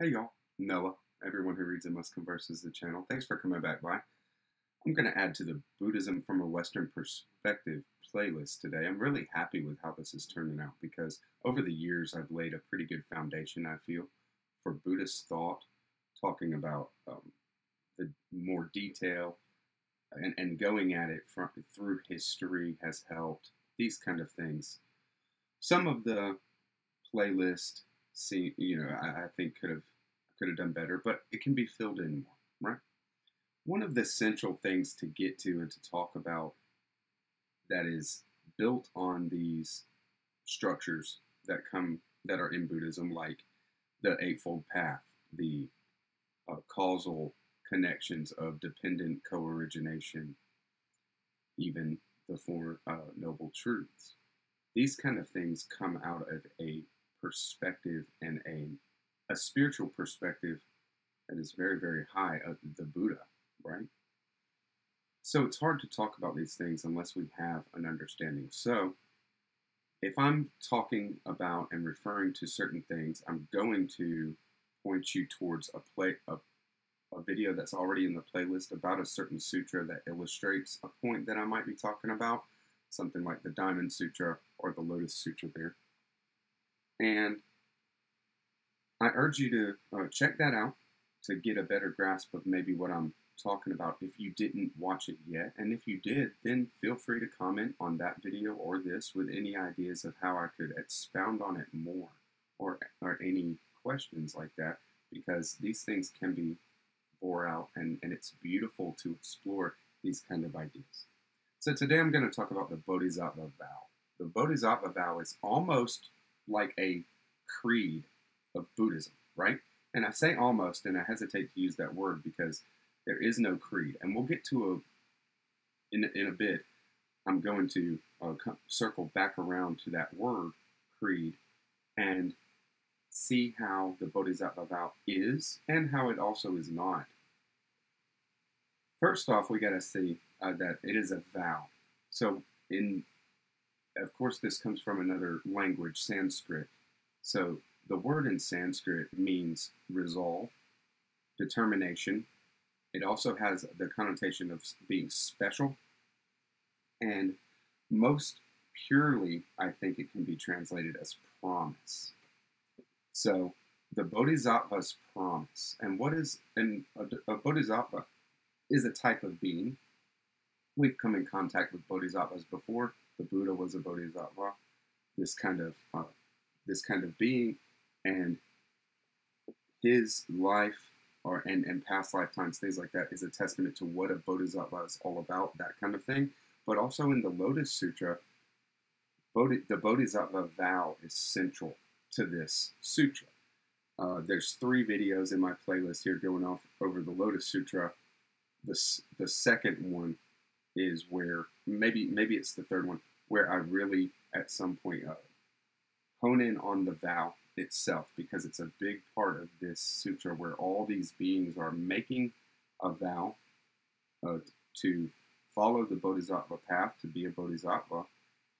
Hey y'all, Noah. Everyone who reads and must converses the channel. Thanks for coming back by. I'm going to add to the Buddhism from a Western perspective playlist today. I'm really happy with how this is turning out because over the years I've laid a pretty good foundation, I feel, for Buddhist thought, talking about the more detail and going at it through history has helped, these kind of things. Some of the playlist, I think could have done better, but it can be filled in more, right? One of the essential things to get to and to talk about that is built on these structures that are in Buddhism, like the Eightfold Path, the causal connections of dependent co-origination, even the Four Noble Truths. These kind of things come out of a perspective and a spiritual perspective that is very, very high of the Buddha, right? So it's hard to talk about these things unless we have an understanding. So if I'm talking about and referring to certain things, I'm going to point you towards a video that's already in the playlist about a certain sutra that illustrates a point that I might be talking about, something like the Diamond Sutra or the Lotus Sutra there. And I urge you to check that out to get a better grasp of maybe what I'm talking about if you didn't watch it yet. And if you did, then feel free to comment on that video or this with any ideas of how I could expound on it more or any questions like that, because these things can be bore out and it's beautiful to explore these kind of ideas. So today I'm going to talk about the Bodhisattva vow. The Bodhisattva vow is almost like a creed of Buddhism, right? And I say almost, and I hesitate to use that word because there is no creed. And we'll get to in a bit, I'm going to circle back around to that word, creed, and see how the Bodhisattva vow is and how it also is not. First off, we got to see that it is a vow. So, of course, this comes from another language, Sanskrit. So, the word in Sanskrit means resolve, determination. It also has the connotation of being special. And most purely, I think it can be translated as promise. So, the Bodhisattva's promise. And what is a Bodhisattva? Is a type of being. We've come in contact with bodhisattvas before. The Buddha was a bodhisattva. This kind of being, and his life and past lifetimes, things like that, is a testament to what a bodhisattva is all about. That kind of thing. But also in the Lotus Sutra, the bodhisattva vow is central to this sutra. There's 3 videos in my playlist here going off over the Lotus Sutra. The second one is where maybe it's the third one where I really at some point hone in on the vow itself, because it's a big part of this sutra where all these beings are making a vow to follow the bodhisattva path, to be a bodhisattva,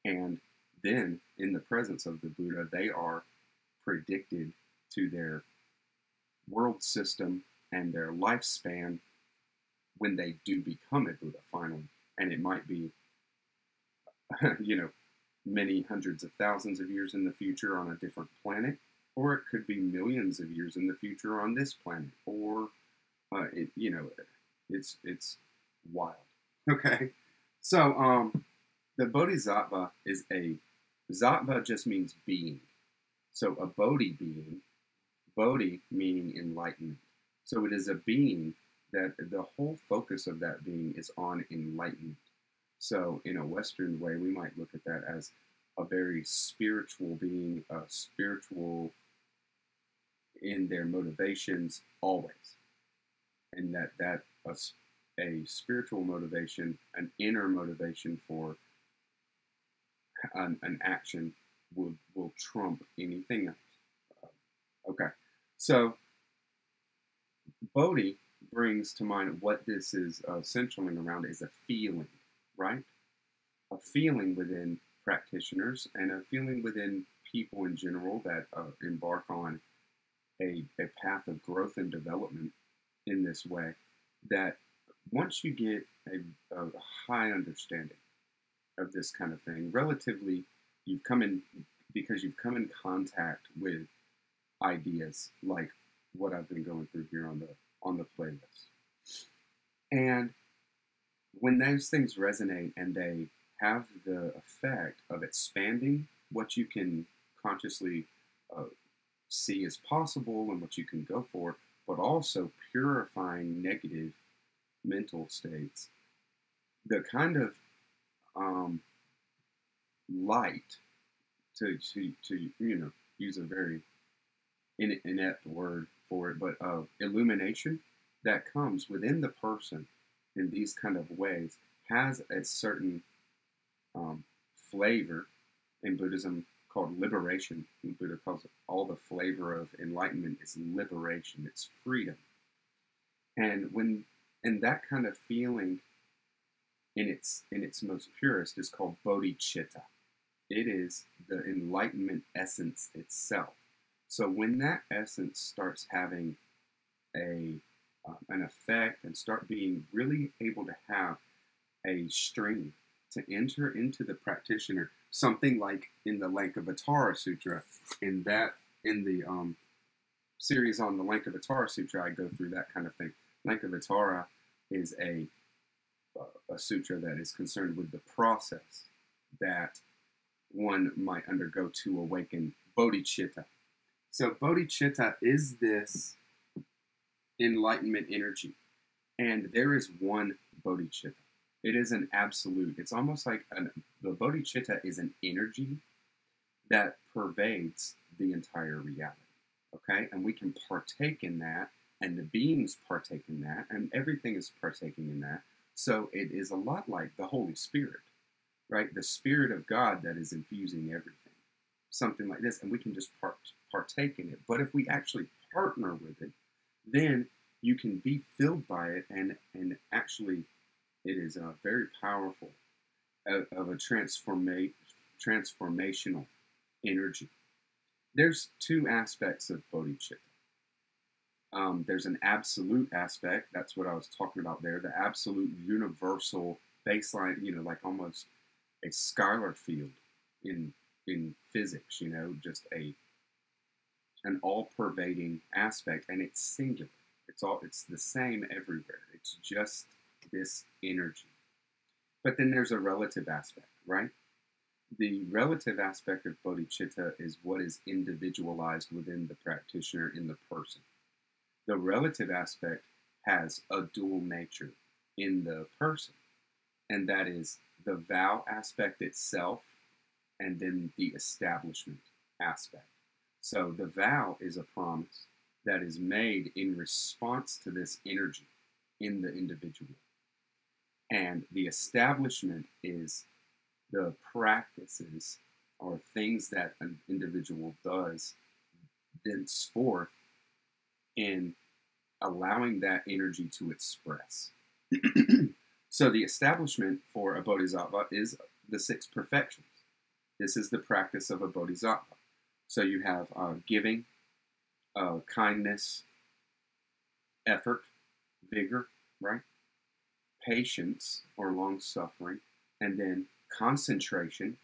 and then in the presence of the Buddha they are predicted to their world system and their lifespan when they do become a Buddha finally. And it might be, many hundreds of thousands of years in the future on a different planet, or it could be millions of years in the future on this planet, or, it's wild. Okay. So, the Bodhisattva Sattva just means being. So a Bodhi being, Bodhi meaning enlightenment. So it is a being that the whole focus of that being is on enlightenment. So in a Western way, we might look at that as a very spiritual being, spiritual in their motivations always. And that a spiritual motivation, an inner motivation for an action will trump anything else. Okay, so Bodhi brings to mind what this is centering around is a feeling, right? A feeling within practitioners and a feeling within people in general that embark on a path of growth and development in this way, that once you get a high understanding of this kind of thing, relatively, you've come in because you've come in contact with ideas like what I've been going through here on the playlist. And when those things resonate and they have the effect of expanding what you can consciously see as possible and what you can go for, but also purifying negative mental states, the kind of light, to use a very inept word for it, but illumination that comes within the person in these kind of ways has a certain flavor in Buddhism called liberation. Buddha calls it all the flavor of enlightenment is liberation, it's freedom. And that kind of feeling in its most purest is called bodhicitta. It is the enlightenment essence itself. So when that essence starts having an effect and start being really able to have a stream to enter into the practitioner, something like in the Lankavatara Sutra, in the series on the Lankavatara Sutra, I go through that kind of thing. Lankavatara is a sutra that is concerned with the process that one might undergo to awaken bodhicitta. So bodhicitta is this enlightenment energy, and there is one bodhicitta. It is an absolute. It's almost like the bodhicitta is an energy that pervades the entire reality. Okay, and we can partake in that, and the beings partake in that, and everything is partaking in that. So it is a lot like the Holy Spirit, right? The Spirit of God that is infusing everything. Something like this, and we can just partake in it. But if we actually partner with it, then you can be filled by it, and actually it is very powerful of a transformational energy. There's two aspects of bodhicitta. There's an absolute aspect. That's what I was talking about there. The absolute universal baseline, like almost a scalar field in physics, just an all-pervading aspect, and it's singular. It's the same everywhere. It's just this energy. But then there's a relative aspect, right? The relative aspect of bodhicitta is what is individualized within the practitioner in the person. The relative aspect has a dual nature in the person, and that is the vow aspect itself and then the establishment aspect. So the vow is a promise that is made in response to this energy in the individual. And the establishment is the practices or things that an individual does thenceforth in allowing that energy to express. So the establishment for a bodhisattva is the 6 perfections. This is the practice of a bodhisattva. So you have giving, kindness, effort, vigor, right? Patience or long suffering, and then concentration.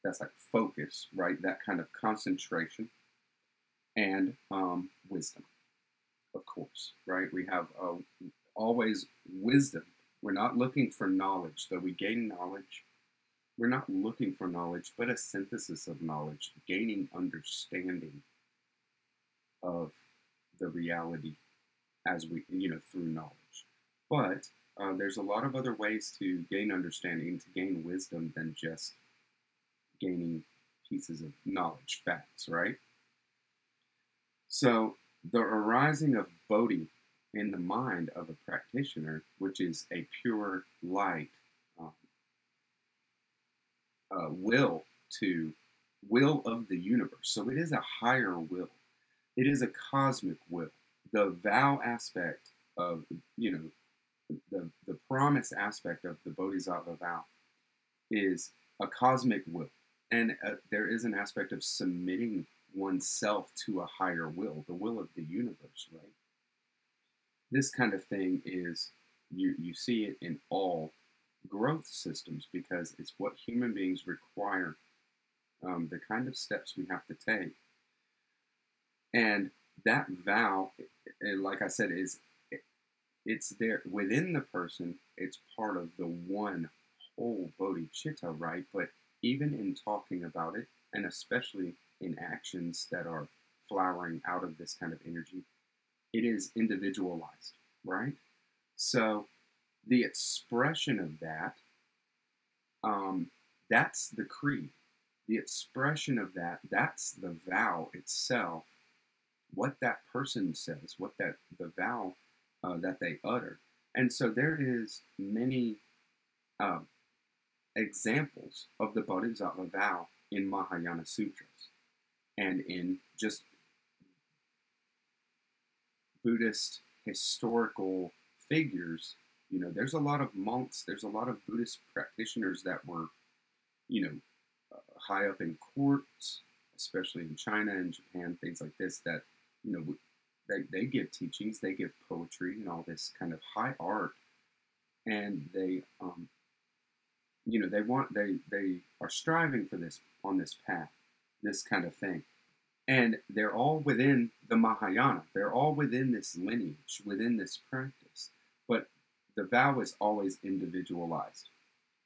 That's like focus, right? That kind of concentration, and wisdom, of course, right? We have always wisdom. We're not looking for knowledge, though we gain knowledge. We're not looking for knowledge, but a synthesis of knowledge, gaining understanding of the reality as we, through knowledge. But there's a lot of other ways to gain understanding, to gain wisdom than just gaining pieces of knowledge, facts, right? So the arising of bodhi in the mind of a practitioner, which is a pure light, will of the universe. So it is a higher will. It is a cosmic will. The vow aspect of, the promise aspect of the Bodhisattva vow is a cosmic will. And there is an aspect of submitting oneself to a higher will, the will of the universe, right? This kind of thing is, you see it in all growth systems because it's what human beings require, the kind of steps we have to take. And that vow, like I said, it's there within the person. It's part of the one whole bodhicitta, right? But even in talking about it, and especially in actions that are flowering out of this kind of energy, it is individualized, right? So the expression of that, that's the creed. The expression of that, that's the vow itself. What that person says, what the vow that they utter. And so there is many examples of the Bodhisattva vow in Mahayana sutras and in just Buddhist historical figures. There's a lot of monks, there's a lot of Buddhist practitioners that were, high up in courts, especially in China and Japan, things like this, that, they give teachings, they give poetry and all this kind of high art, and they they are striving for this, on this path, this kind of thing. And they're all within the Mahayana. They're all within this lineage, within this practice. But the vow is always individualized.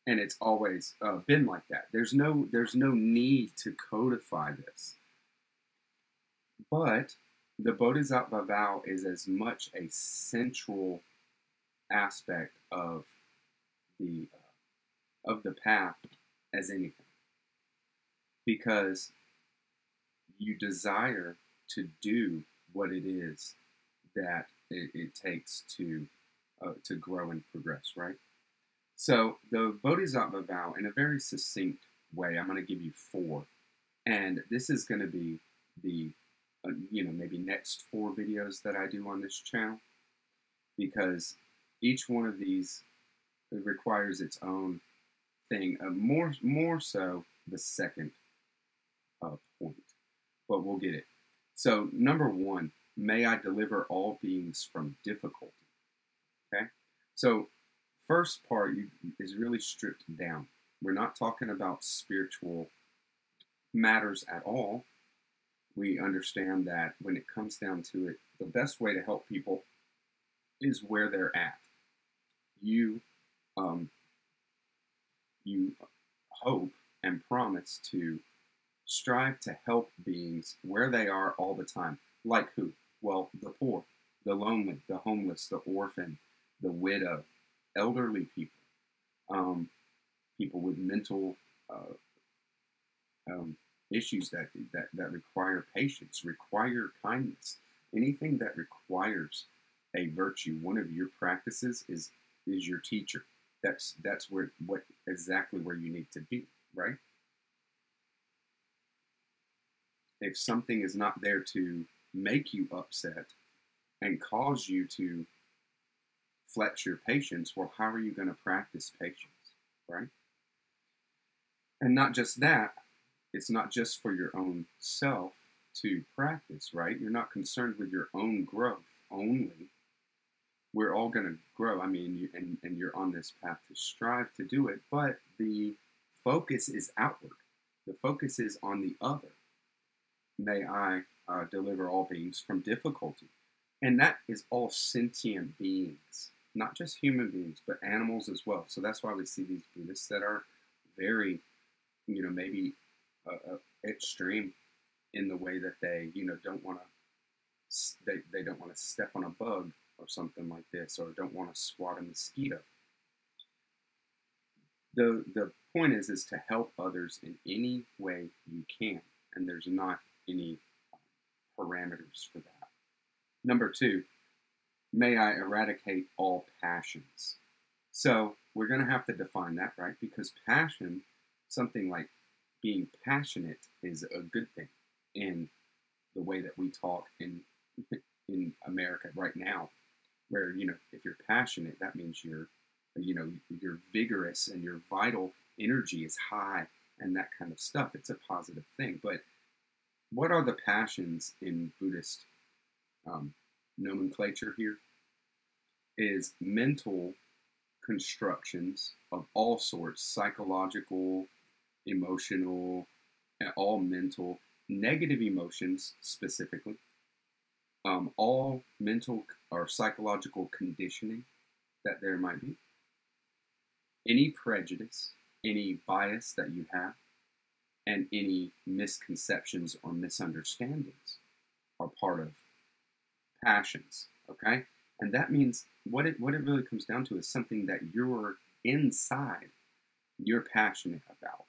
And it's always been like that. There's no need to codify this. But the Bodhisattva vow is as much a central aspect of the path as anything, because you desire to do what it is that it takes to grow and progress, right? So the Bodhisattva vow, in a very succinct way, I'm going to give you 4, and this is going to be the maybe next 4 videos that I do on this channel, because each one of these requires its own thing. More so the second point, but we'll get it. So number 1, may I deliver all beings from difficulty. Okay, so first part is really stripped down. We're not talking about spiritual matters at all. We understand that when it comes down to it, the best way to help people is where they're at. You hope and promise to strive to help beings where they are all the time. Like who? Well, the poor, the lonely, the homeless, the orphan, the widow, elderly people, people with mental issues that require patience, require kindness. Anything that requires a virtue, one of your practices is your teacher. That's exactly where you need to be, right? If something is not there to make you upset and cause you to flex your patience, well, how are you going to practice patience, right? And not just that, it's not just for your own self to practice, right? You're not concerned with your own growth only. We're all going to grow. I mean, and you're on this path to strive to do it, but the focus is outward. The focus is on the other. May I deliver all beings from difficulty. And that is all sentient beings, not just human beings, but animals as well. So that's why we see these Buddhists that are very, maybe extreme in the way that they, don't want to, they don't want to step on a bug or something like this, or don't want to swat a mosquito. The point is to help others in any way you can, and there's not any parameters for that. Number 2, may I eradicate all passions. So we're going to have to define that, right? Because passion, something like being passionate, is a good thing in the way that we talk in America right now, where, if you're passionate, that means you're vigorous and your vital energy is high and that kind of stuff. It's a positive thing. But what are the passions in Buddhist um, nomenclature here? Is mental constructions of all sorts, psychological, emotional, and all mental, negative emotions specifically, all mental or psychological conditioning that there might be, any prejudice, any bias that you have, and any misconceptions or misunderstandings are part of passions, okay? And that means what it really comes down to is something that you're inside, you're passionate about.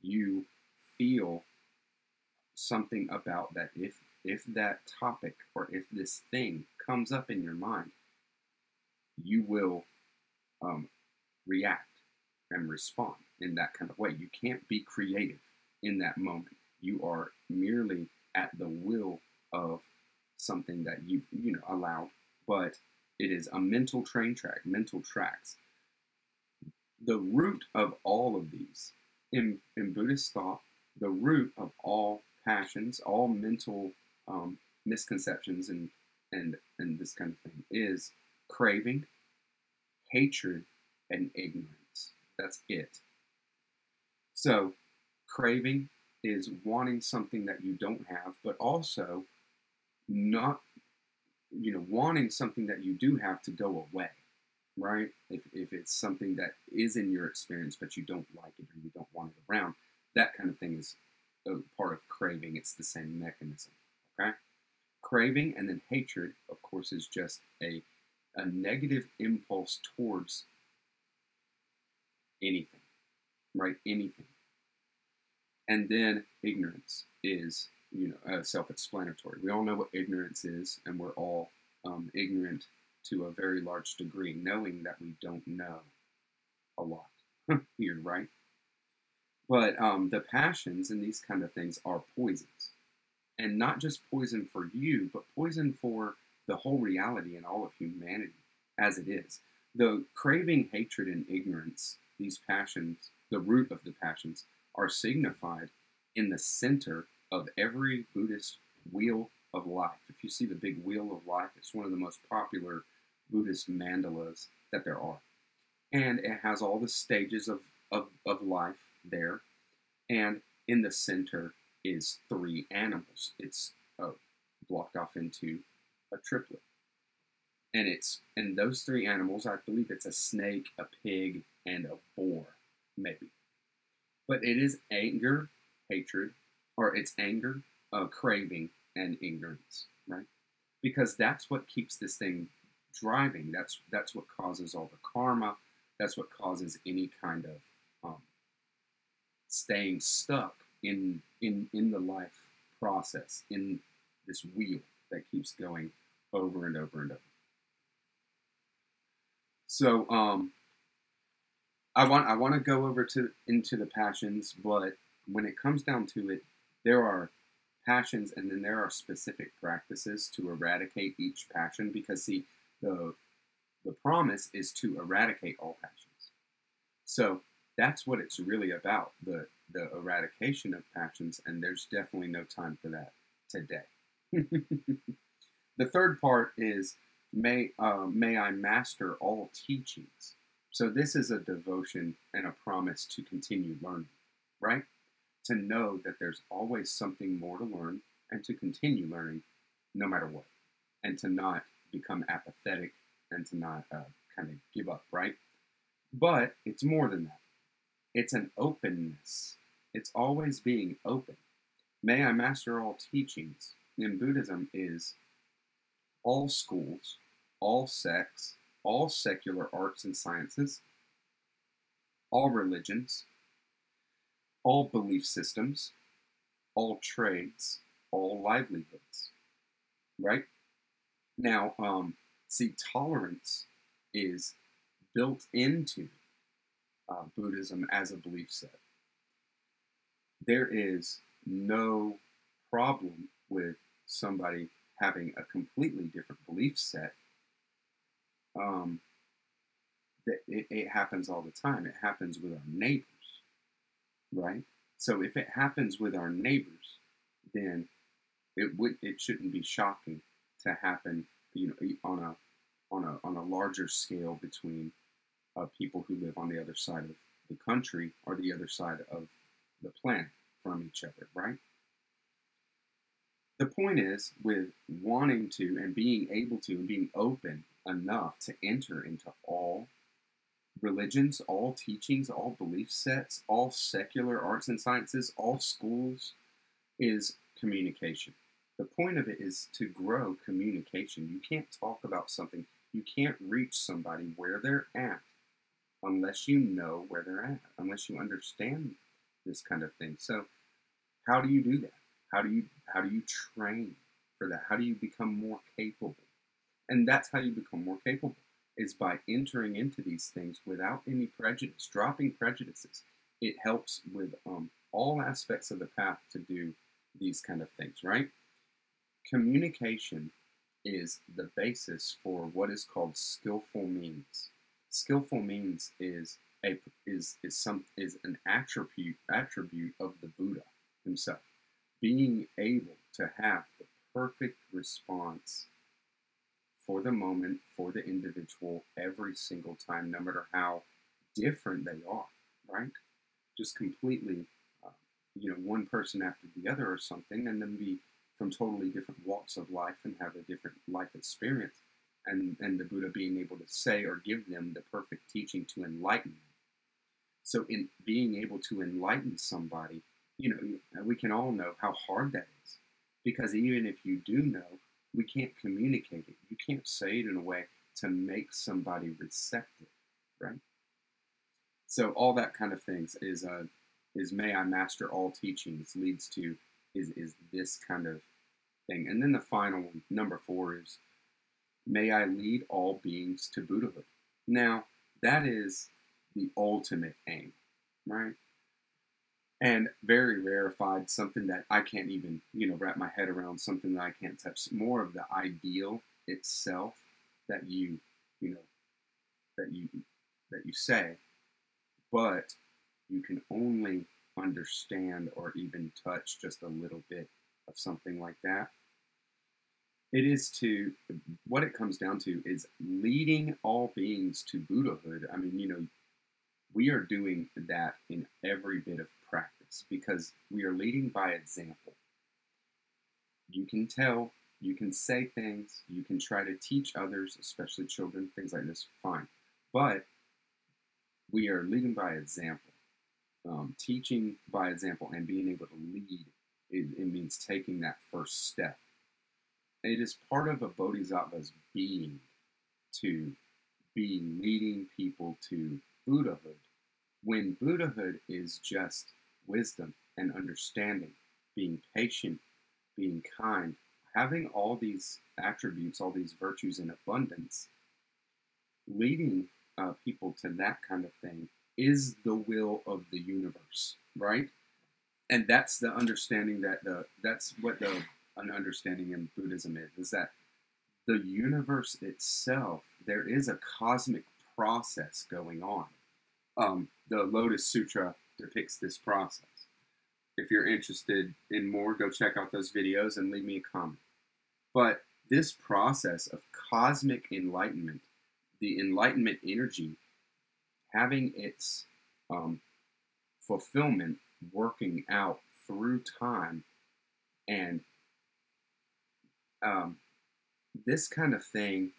You feel something about that if that topic or if this thing comes up in your mind, you will react and respond in that kind of way. You can't be creative in that moment. You are merely at the will of something that you allowed, but it is a mental train track, mental tracks. The root of all of these in Buddhist thought, the root of all passions, all mental misconceptions and this kind of thing is craving, hatred, and ignorance. That's it. So craving is wanting something that you don't have, but also not, wanting something that you do have to go away, right? If it's something that is in your experience, but you don't like it or you don't want it around, that kind of thing is a part of craving. It's the same mechanism, okay? Craving and then hatred, of course, is just a negative impulse towards anything, right? Anything. And then ignorance is, self-explanatory. We all know what ignorance is, and we're all ignorant to a very large degree, knowing that we don't know a lot here, right? But the passions and these kind of things are poisons. And not just poison for you, but poison for the whole reality and all of humanity as it is. The craving, hatred, and ignorance, these passions, the root of the passions, are signified in the center of every Buddhist wheel of life. If you see the big wheel of life, it's one of the most popular Buddhist mandalas that there are. And it has all the stages of life there. And in the center is 3 animals. It's blocked off into a triplet. And those 3 animals, I believe it's a snake, a pig, and a boar, maybe. But it is anger, hatred, or it's anger, craving, and ignorance, right? Because that's what keeps this thing driving. That's what causes all the karma. That's what causes any kind of staying stuck in the life process, in this wheel that keeps going over and over and over. So I want to go over into the passions, but when it comes down to it, there are passions and then there are specific practices to eradicate each passion, because see, the promise is to eradicate all passions. So that's what it's really about, the eradication of passions, and there's definitely no time for that today. The third part is may I master all teachings. So this is a devotion and a promise to continue learning, right? To know that there's always something more to learn and to continue learning no matter what, and to not become apathetic and to not kind of give up, right? But it's more than that. It's an openness. It's always being open. May I master all teachings in Buddhism is all schools, all sects, all secular arts and sciences, all religions, all belief systems, all trades, all livelihoods, right? Now, see, tolerance is built into Buddhism as a belief set. There is no problem with somebody having a completely different belief set. It happens all the time. It happens with our neighbors, right? So if it happens with our neighbors, then it shouldn't be shocking to happen, on a larger scale between people who live on the other side of the country or the other side of the planet from each other, right? The point is, with wanting to and being able to and being open enough to enter into all religions, all teachings, all belief sets, all secular arts and sciences, all schools, is communication. The point of it is to grow communication. You can't talk about something, you can't reach somebody where they're at unless you know where they're at, unless you understand this kind of thing. So how do you do that? How do you train for that? How do you become more capable? And that's how you become more capable, is by entering into these things without any prejudice, dropping prejudices. It helps with all aspects of the path to do these kind of things, right? Communication is the basis for what is called skillful means. Skillful means is an attribute of the Buddha himself, being able to have the perfect response for the moment, for the individual, every single time, no matter how different they are, right? Just completely, one person after the other or something, and then be from totally different walks of life and have a different life experience. And the Buddha being able to say or give them the perfect teaching to enlighten them. So in being able to enlighten somebody, we can all know how hard that is. Because even if you do know, we can't communicate it. You can't say it in a way to make somebody receptive, right? So all that kind of things is may I master all teachings leads to is this kind of thing. And then the final one, number 4, is may I lead all beings to Buddhahood. Now, that is the ultimate aim, right? And very rarefied, something that I can't even, wrap my head around, something that I can't touch. More of the ideal itself that you say, but you can only understand or even touch just a little bit of something like that. What it comes down to is leading all beings to Buddhahood. I mean, we are doing that in every bit of practice because we are leading by example. You can tell, you can say things, you can try to teach others, especially children, things like this, fine. But we are leading by example. Teaching by example and being able to lead, it means taking that first step. It is part of a Bodhisattva's being to be leading people to Buddhahood, when Buddhahood is just wisdom and understanding, being patient, being kind, having all these attributes, all these virtues in abundance. Leading people to that kind of thing is the will of the universe, right? And that's the understanding that's what an understanding in Buddhism is that the universe itself, there is a cosmic process going on. The Lotus Sutra depicts this process. If you're interested in more, go check out those videos and leave me a comment. But this process of cosmic enlightenment, the enlightenment energy, having its fulfillment working out through time, and this kind of thing,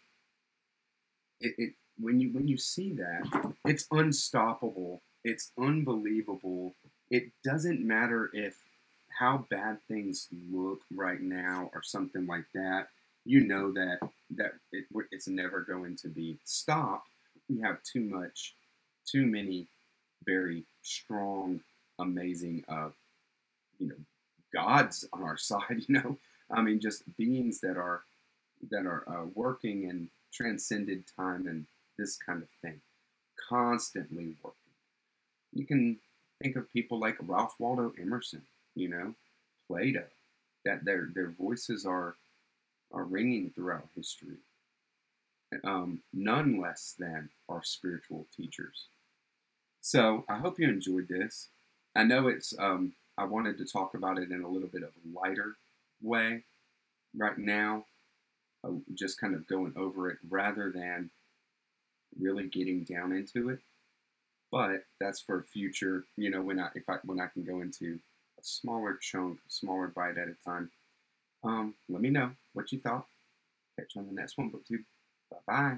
when you see that, it's unstoppable, it's unbelievable. It doesn't matter how bad things look right now or something like that. You know that it's never going to be stopped. We have too many very strong, amazing, gods on our side. I mean, just beings that are working and transcended time and this kind of thing, constantly working. You can think of people like Ralph Waldo Emerson, Plato, that their voices are ringing throughout history. None less than our spiritual teachers. So I hope you enjoyed this. I know I wanted to talk about it in a little bit of a lighter way right now, just kind of going over it rather than really getting down into it. But that's for future, when I can go into a smaller chunk, a smaller bite at a time. Let me know what you thought. Catch you on the next one, BookTube. Bye bye.